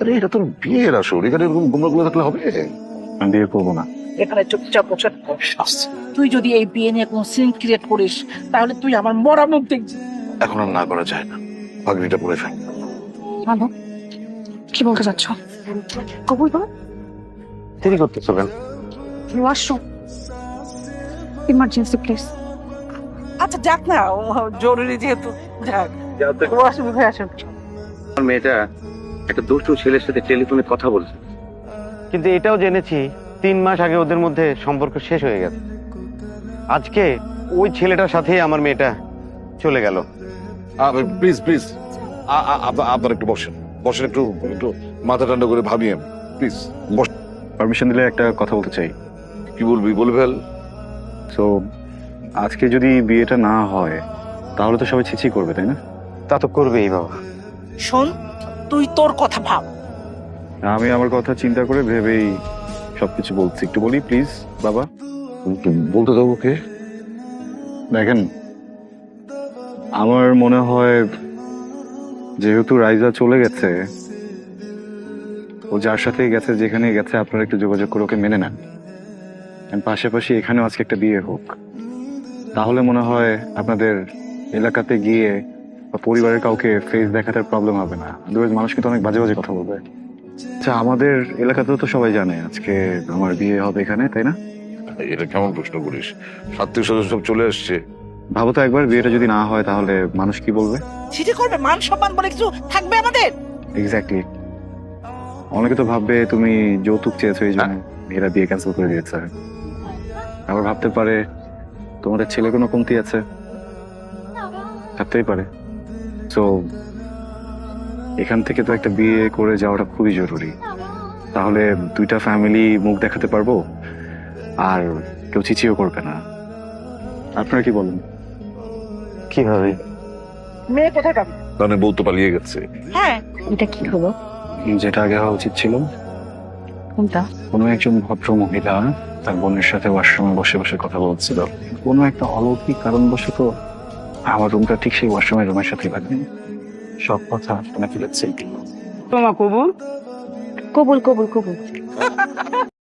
আরে এটা তোর বিয়ের আসর, এখানে এরকম গোমরাগুলো থাকলে হবে? আমি বিয়ে করবো না। এখানে চুপচাপ বসে থাক। তুই যদি এই বিয়ে নিয়ে কোনো সিন ক্রিয়েট করিস তাহলে তুই আমার মরা মুখ দেখবি। এখন আর না করা যায় না, পাগড়িটা পরে ফেল। ভালো, কি বলতে চাচ্ছ? কবুল বল। দেরি করতেছো কেন? Washroom, emergency please. আচ্ছা যাক না, ও জরুরি যেহেতু যাক। কোনো অসুবিধা আসুন। আমার মেয়েটা একটা দুষ্টু ছেলের সাথে টেলিফোনে কথা বলছে, কিন্তু এটাও জেনেছি 3 মাস আগে ওদের মধ্যে সম্পর্ক শেষ হয়ে গেছে। আজকে ওই ছেলেটার সাথেই আমার মেয়েটা চলে গেল। প্লিজ প্লিজ, আপনার একটু বসেন, বসেন, একটু একটু মাথা ঠান্ডা করে ভাবিয়ে। Please boss. পারমিশন দিলে একটা কথা বলতে চাই। কি বলবি বলে ফেল। তো আজকে যদি বিয়েটা না হয় তাহলে তো সবাই ছিছি করবে, তাই না? তা তো করবেই বাবা। শোন, তুই তোর কথা ভাব। আমি আমার কথা চিন্তা করে ভেবেই সবকিছু বলছি। একটু বলি প্লিজ বাবা। বলতে দেবো কে? দেখেন, আমার মনে হয় যেহেতু রাইজা চলে গেছে, ও যার সাথে গেছে যেখানে গেছে আপনারা একটু যোগাযোগ করে ওকে মেনে নেন। পাশাপাশি এখানেও আজকে একটা বিয়ে হোক, তাহলে মনে হয় আপনাদের এলাকাতে গিয়ে বা পরিবারের কাউকে ফেস দেখাতে প্রবলেম হবে না। আদারওয়াইজ মানুষ কিন্তু অনেক বাজে বাজে কথা বলবে। আচ্ছা, আমাদের এলাকাতেও তো সবাই জানে আজকে আমার বিয়ে হবে এখানে, তাই না? এটা কেমন প্রশ্ন করিস? আত্মীয় স্বজন সব চলে আসছে। ভাবো তো একবার, বিয়েটা যদি না হয় তাহলে মানুষ কি বলবে? ছিটি করবে, মান সম্মান বলে কিছু থাকবে আমাদের? এক্স্যাক্টলি। অনেকে তো ভাববে তুমি যৌতুক চেয়েছো এই জন্য মেয়েরা বিয়ে ক্যান্সেল করে দিয়েছে। আবার ভাবতে পারে তোমাদের ছেলে কোনো কমতি আছে, থাকতেই পারে। তো এখান থেকে তো একটা বিয়ে করে যাওয়াটা খুবই জরুরি, তাহলে দুইটা ফ্যামিলি মুখ দেখাতে পারবো আর কেউ চিচিও করবে না। আপনারা কি বলেন? কিভাবে? মেয়ে কোথায় পাবি? মানে বউ তো পালিয়ে গেছে। হ্যাঁ, এটা কি হলো? যেটা আগে হওয়া উচিত ছিল, কোনটা? কোনো একজন ভদ্র মহিলা তার বোনের সাথে ওয়াশরুমে বসে বসে কথা বলছিল। কোনো একটা অলৌকিক কারণবশত আমার রুমটা ঠিক সেই ওয়াশরুমের রুমের সাথেই লাগে। সব কথা শুনে ফেলেছে। তোমা কবুল। কবুল কবুল কবুল।